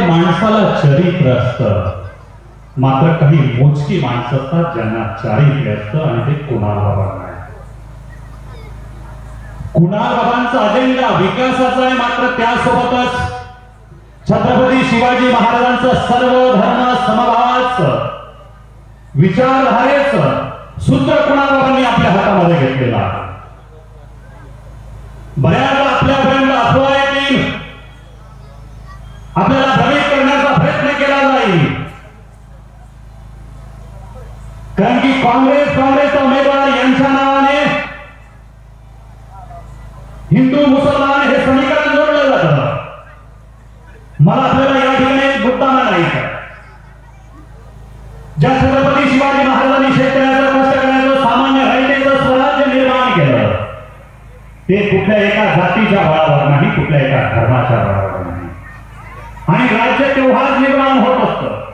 माणसाला चरित्र असतं, मात्र काही मोजकी माणसं असतात ज्यांना चारित्र्य असतं आणि ते कुणाल बाबांना आहे. कुणाल बाबांचा अजेंडा विकासाचा आहे, मात्र त्यासोबतच छत्रपती शिवाजी महाराजांचं सर्व धर्म समभावाचं विचारधारेचं सूत्र कुणाल बाबांनी आपल्या हातामध्ये घेतलेलं आहे. बऱ्याचदा आपल्यापर्यंत अफवा येतील, आपल्याला भ्रमित करण्याचा प्रयत्न केला जाईल, कारण की काँग्रेसचा उमेदवार यांच्या नावाने हिंदू मुसलमान हे समीकरण जोडलं जातं. मला आपल्याला या ठिकाणी एक मुद्दा मांडायचा. ज्या छत्रपती शिवाजी महाराजांनी शेतकऱ्याचं कष्ट करण्याचं सामान्य रयतेचं स्वराज्य निर्माण केलं, ते कुठल्या एका जातीच्या बळावर नाही, कुठल्या एका धर्माच्या बळावर नाही. आणि राज्य तेव्हाच निर्माण होत असतं,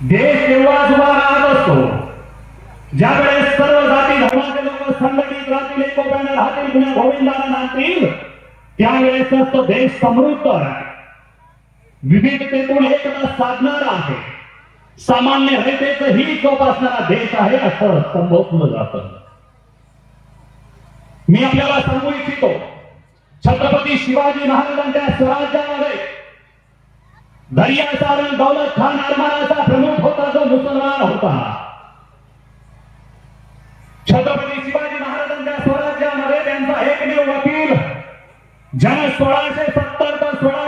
देश तेव्हाच उभा राहत असतो, ज्यावेळेस सर्व जाती धर्माचे लोक संघटित राहतील, एकोप्याने राहतील, पुण्या गोविंदाला नांदतील, त्यावेळेस तो देश समृद्ध आहे, विविधतेतून एकता साधणारा आहे, सामान्य रयतेचं ही जोपासणारा देश आहे असं संबोधलं जातं. मी आपल्याला सांगू इच्छितो, छत्रपती शिवाजी महाराजांच्या स्वराज्यामध्ये दर्या सारंग दौलत खान अरमानाचा प्रमुख होता, जो मुसलमान होता. छत्रपती शिवाजी महाराजांच्या स्वराज्यामध्ये त्यांचा एकमेव वकील, ज्याने 1670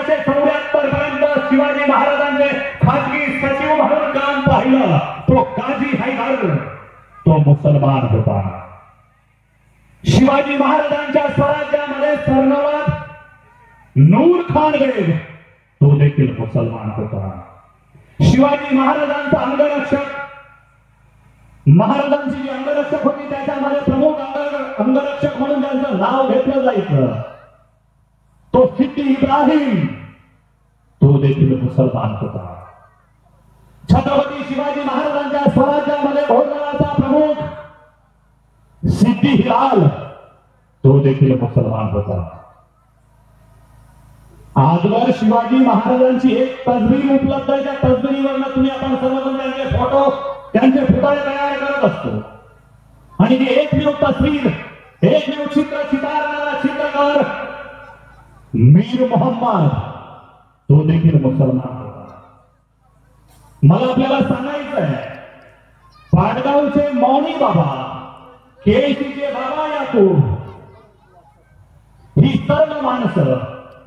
ते 1674 पर्यंत शिवाजी महाराजांचे खाजगी सचिव म्हणून काम पाहिलं, तो काजी हैदर, तो मुसलमान होता. शिवाजी महाराजांच्या स्वराज्यामध्ये सरनवाब नूर खान बेग, तो देखील मुसलमान होता. शिवाजी महाराजांचा अंगरक्षक, महाराजांची जी अंगरक्षक होती त्याच्यामध्ये प्रमुख अंगरक्षक म्हणून त्यांचं नाव घेतलं जायचं, तो सिद्दी इब्राहिम, तो देखील मुसलमान होता. छत्रपती शिवाजी महाराजांच्या स्वराज्यामध्ये घोडदळाचा प्रमुख सिद्दी हिलाल, तो देखील मुसलमान होता. आजवर शिवाजी महाराजांची एक तस्वीर उपलब्ध आहे, त्या तस्वीरीवरनं तुम्ही आपण सर्वजण त्यांचे फोटो, त्यांचे पुतळे तयार करत असतो. आणि ती एकमेव तस्वीर, एकमेव चित्र चितारणारा चित्रकार मीर मोहम्मद, तो देखील मुसलमान होता. मला आपल्याला सांगायचं आहे, पाडगावचे मौनी बाबा, केशीचे बाबा याकूब, ही सर्व माणसं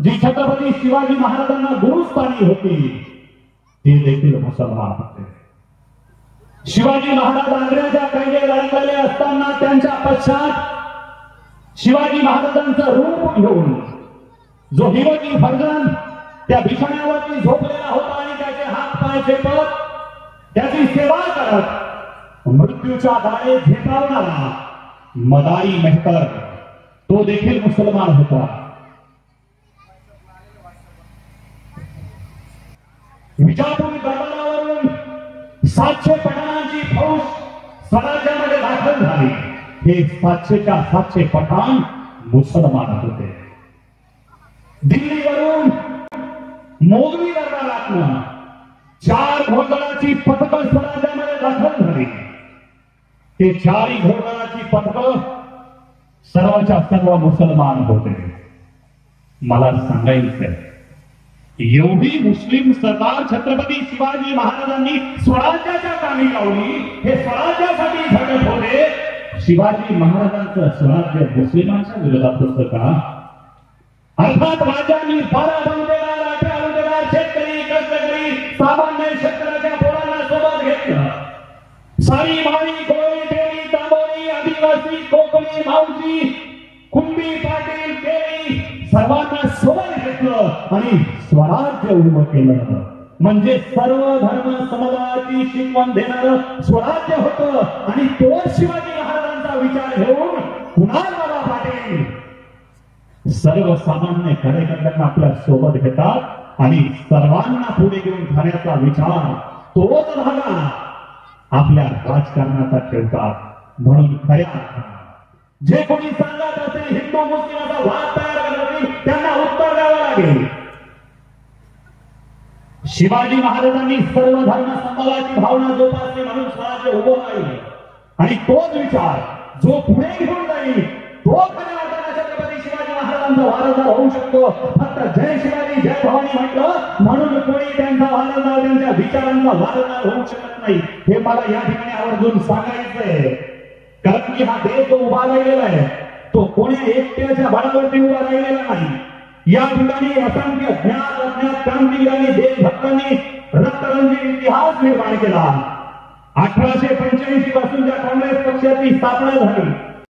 जी छत्रपती शिवाजी महाराजांना गुरुस्थानी होती, ते देखील मुसलमान होते. शिवाजी महाराज आग्र्याच्या कैदेत अडकलेले असताना त्यांच्या पश्चात शिवाजी महाराजांचं रूप घेऊन जो हिरोजी फर्जन त्या बिछाण्यावरती झोपलेला होता आणि त्याचे हात पाय चेपत त्याची सेवा करत मृत्यूच्या दारे झेपावणारा मदारी मेहकर, तो देखील मुसलमान होता. विजापूर दरबारावरून 700 पठाणांची फौज स्वराज्यामध्ये दाखल झाली. हे 700च्या 700 पठाण मुसलमान होते. दिल्लीवरून मोगली दरबारातून 4 घोडदळाची पथकं स्वराज्यामध्ये दाखल झाली. ते 4ही घोडदळाची पथकं सर्वच्या सर्व मुसलमान होते. मला सांगायचंय, एवढी मुस्लिम सरदार छत्रपती शिवाजी महाराजांनी स्वराज्याच्या कामी लावली. हे स्वराज्यासाठी झटत होते. शिवाजी महाराजांचं स्वराज्य मुस्लिमांच्या विरोधात असतं का? अर्थात राजांनी 12 बंदेदार, 18 बंदेदार, शेतकरी, कष्टकरी, सामान्य शेतकऱ्याच्या पोरांना सोबत घेतलं. सारी माळी, कोळी, तेली, तांबोळी, आदिवासी, कोकणी, मावशी, कुंभी, पाटील, केळी सर्वांना सोबत घेतलं आणि स्वराज्य उभं केलं. म्हणजे सर्व धर्म समभावाची शिकवण देणारं स्वराज्य होतं. आणि तो शिवाजी महाराजांचा विचार घेऊन कुणाल बाबा पाटील सर्वसामान्य कार्यकर्त्यांना आपल्या सोबत घेतात आणि सर्वांना पुढे घेऊन जाण्याचा विचार तोच धागा आपल्या राजकारणाचा ठेवतात. म्हणून खऱ्या जे कोणी सांगत असेल हिंदू मुस्लिमाचा वाद तयार करत असेल त्यांना उत्तर द्यावं लागेल. शिवाजी महाराजांनी सर्व धर्म समभावाची भावना जोपासली म्हणून स्वराज्य उभं राहील आणि तोच विचार जो पुढे घेऊन जाईल तो खऱ्या अर्थाने छत्रपती शिवाजी महाराजांचा वारसदार होऊ शकतो. फक्त जय शिवाजी जय भवानी म्हटलं म्हणून कोणी त्यांचा वारसदार त्यांच्या विचारांचा वारसदार होऊ शकत नाही. हे मला या ठिकाणी आवर्जून सांगायचंय. कारण की हा देश जो उभा राहिलेला आहे तो कोणी एकट्याच्या बळावरती उभा राहिलेला नाही. या ठिकाणी असंख्य ज्ञात अज्ञात क्रांतिवीरांनी देशभक्तांनी रक्तरंजित इतिहास निर्माण केला. 1885 पासून ज्या काँग्रेस पक्षाची स्थापना झाली